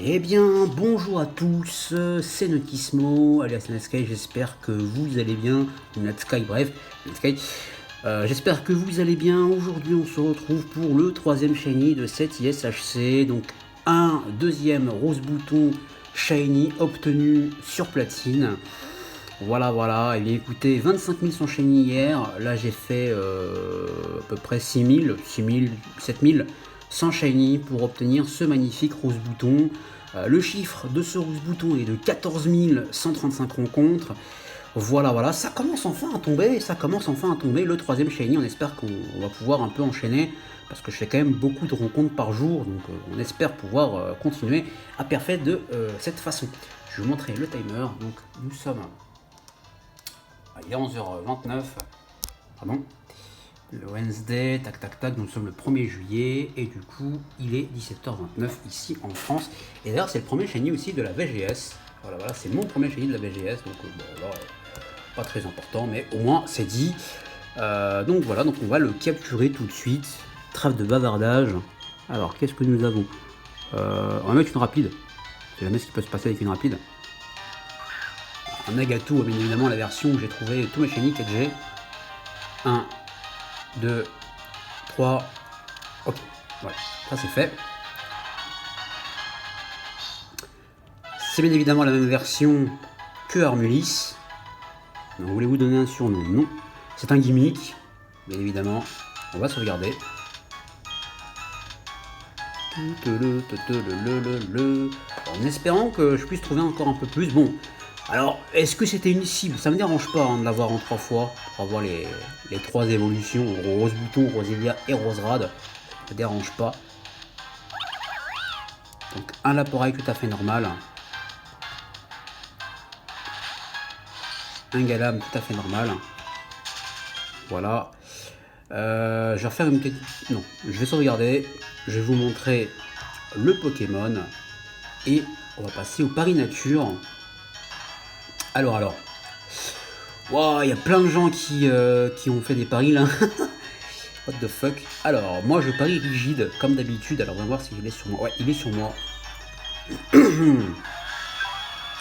Eh bien, bonjour à tous, c'est Notismo, alias Netsky, j'espère que vous allez bien, Netsky, bref, Netsky. J'espère que vous allez bien. Aujourd'hui, on se retrouve pour le troisième shiny de cette ISHC, donc un deuxième rose bouton shiny obtenu sur platine. Voilà, voilà, et bien écoutez, 25 000 sont shiny hier, là j'ai fait à peu près 6 000, 7 000 sans shiny pour obtenir ce magnifique rose bouton. Le chiffre de ce rose bouton est de 14 135 rencontres. Voilà, voilà, ça commence enfin à tomber, le troisième shiny, on espère qu'on va pouvoir un peu enchaîner, parce que je fais quand même beaucoup de rencontres par jour, donc on espère pouvoir continuer à parfaire de cette façon. Je vais vous montrer le timer, donc nous sommes... Il est 11h29, pardon, le Wednesday, tac tac tac, nous sommes le 1er juillet, et du coup, il est 17h29 ici en France. Et d'ailleurs, c'est le premier shiny aussi de la VGS. Voilà, voilà, c'est mon premier shiny de la VGS, donc bon, là, pas très important, mais au moins, c'est dit. Donc voilà, donc on va le capturer tout de suite. Trêve de bavardage. Alors, qu'est-ce que nous avons On va mettre une rapide. C'est jamais ce qui peut se passer avec une rapide. Un Nagato, bien évidemment, la version où j'ai trouvé tous mes shiny 4G. 1, 2, 3. Ok, voilà, ça c'est fait. C'est bien évidemment la même version que Armulis. Voulez-vous donner un surnom? Non. C'est un gimmick, bien évidemment. On va sauvegarder. En espérant que je puisse trouver encore un peu plus. Bon, alors, est-ce que c'était une cible? Ça me dérange pas hein, de l'avoir en 3 fois pour avoir les 3 évolutions, Rose Bouton, Roselia et Rose Rad. Ça me dérange pas. Donc un Laporail tout à fait normal. Un Galam tout à fait normal. Voilà. Je vais refaire une petite... Non, je vais sauvegarder. Je vais vous montrer le Pokémon. Et on va passer au Paris Nature. Alors. Wow, il y a plein de gens qui ont fait des paris là. What the fuck. Alors, moi je parie rigide, comme d'habitude. Alors, on va voir s'il est sur moi. Ouais, il est sur moi.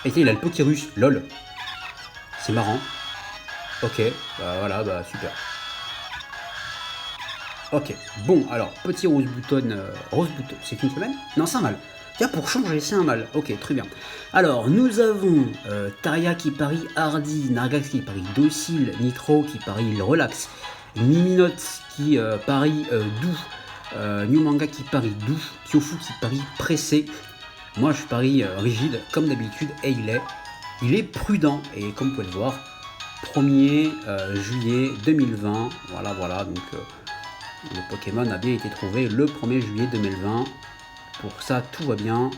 Et il a le Pokérus, lol. C'est marrant. Ok, bah voilà, bah super. Ok, bon, alors, petit rose bouton. Rose bouton, c'est une semaine? Non, c'est un mâle. Tiens, pour changer, c'est un mâle. Ok, très bien. Alors, nous avons Taria qui parie Hardy, Nargax qui parie Docile, Nitro qui parie Relax, Miminote qui parie Doux, New Manga qui parie Doux, Kyofu qui parie Pressé. Moi, je parie Rigide, comme d'habitude, et il est prudent. Et comme vous pouvez le voir, 1er juillet 2020. Voilà, donc le Pokémon a bien été trouvé le 1er juillet 2020. Pour ça, tout va bien.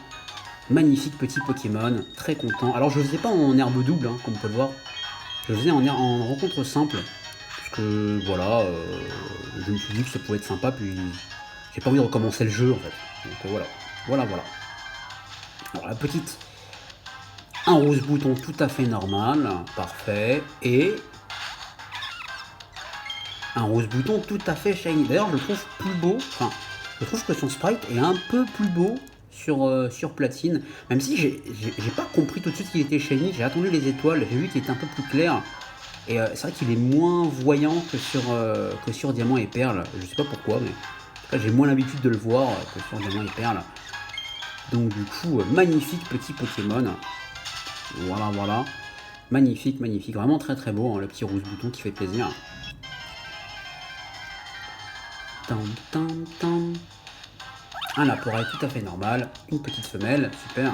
Magnifique petit Pokémon, très content. Alors je ne faisais pas en herbe double, hein, comme vous pouvez le voir. Je faisais en rencontre simple. Parce que voilà, je me suis dit que ça pouvait être sympa, puis j'ai pas envie de recommencer le jeu en fait. Donc voilà. Alors la petite, un rose bouton tout à fait normal, parfait, et un rose bouton tout à fait shiny. D'ailleurs je le trouve plus beau, enfin je trouve que son sprite est un peu plus beau sur platine, même si j'ai pas compris tout de suite qu'il était shiny, j'ai attendu les étoiles, j'ai vu qu'il était un peu plus clair, et c'est vrai qu'il est moins voyant que sur diamant et perle, je sais pas pourquoi, mais en tout cas j'ai moins l'habitude de le voir que sur diamant et perle. Donc du coup, magnifique petit Pokémon, voilà, magnifique, vraiment très très beau, hein, le petit rose bouton qui fait plaisir. Un Laporail tout à fait normal, une petite femelle, super,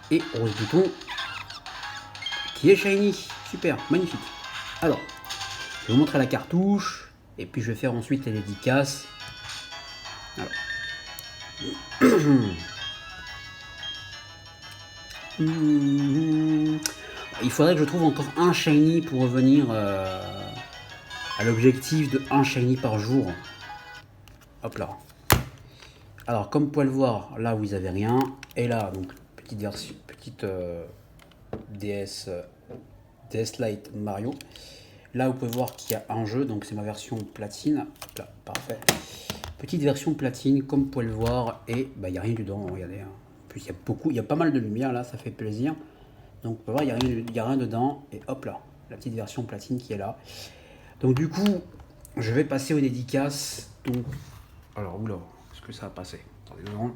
et rose bouton qui est shiny, super, magnifique. Alors, je vais vous montrer la cartouche, et puis je vais faire ensuite les dédicaces. Alors. Il faudrait que je trouve encore un shiny pour revenir à l'objectif de un shiny par jour. Hop là. Alors comme vous pouvez le voir, là vous n'avez rien. Et là, donc petite version, petite DS Lite Mario. Là vous pouvez voir qu'il y a un jeu, donc c'est ma version platine. Hop là, parfait. Petite version platine, comme vous pouvez le voir, et bah, il n'y a rien dedans, regardez. Hein. Puis il y a pas mal de lumière là, ça fait plaisir. Donc on peut voir, il y a rien dedans. Et hop là, la petite version platine qui est là. Donc du coup, je vais passer aux dédicaces. Donc, alors oula, est-ce que ça va passer? Attendez 2 secondes.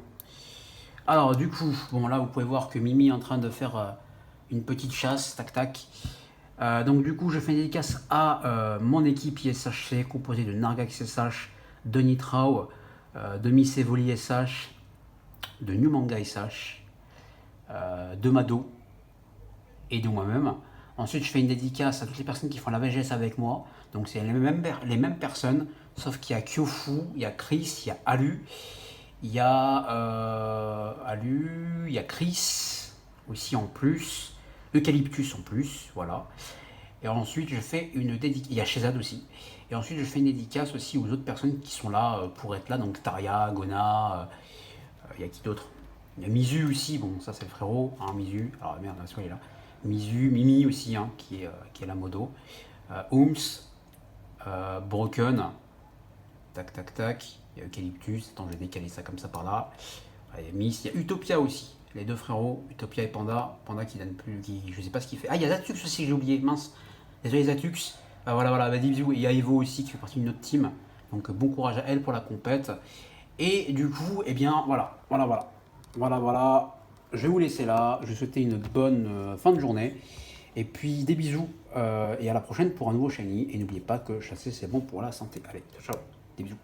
Alors du coup, bon là vous pouvez voir que Mimi est en train de faire une petite chasse, tac tac. Donc du coup je fais une dédicace à mon équipe ISHC composée de Nargax SH, de Nitrao, de Miss Evoli SH, de New Manga SH, de Mado et de moi-même. Ensuite je fais une dédicace à toutes les personnes qui font la VGS avec moi. Donc c'est les mêmes personnes, sauf qu'il y a Kyofu, il y a Chris, il y a Alu. Il y a il y a Chris aussi en plus, Eucalyptus en plus, voilà. Et ensuite je fais une dédicace, il y a Shezad aussi. Et ensuite je fais une dédicace aussi aux autres personnes qui sont là pour être là, donc Taria, Gona, il y a qui d'autre? Il y a Mizu aussi, bon ça c'est le frérot, hein, Mizu, alors merde, attention il est là. Mizu, Mimi aussi, hein, qui est la modo. Ooms, Broken, tac tac tac, il y a Eucalyptus, attends je vais décaler ça comme ça par là. Il y a Miss, il y a Utopia aussi, les deux frérots, Utopia et Panda, Panda qui donne plus, je sais pas ce qu'il fait. Ah il y a Zatux aussi, j'ai oublié, mince, désolé Zatux. Voilà, bah, bisous, et il y a Evo aussi qui fait partie de notre team, donc bon courage à elle pour la compète. Et du coup, eh bien voilà, je vais vous laisser là, je vais vous souhaiter une bonne fin de journée. Et puis des bisous et à la prochaine pour un nouveau shiny. Et n'oubliez pas que chasser c'est bon pour la santé. Allez, ciao, des bisous.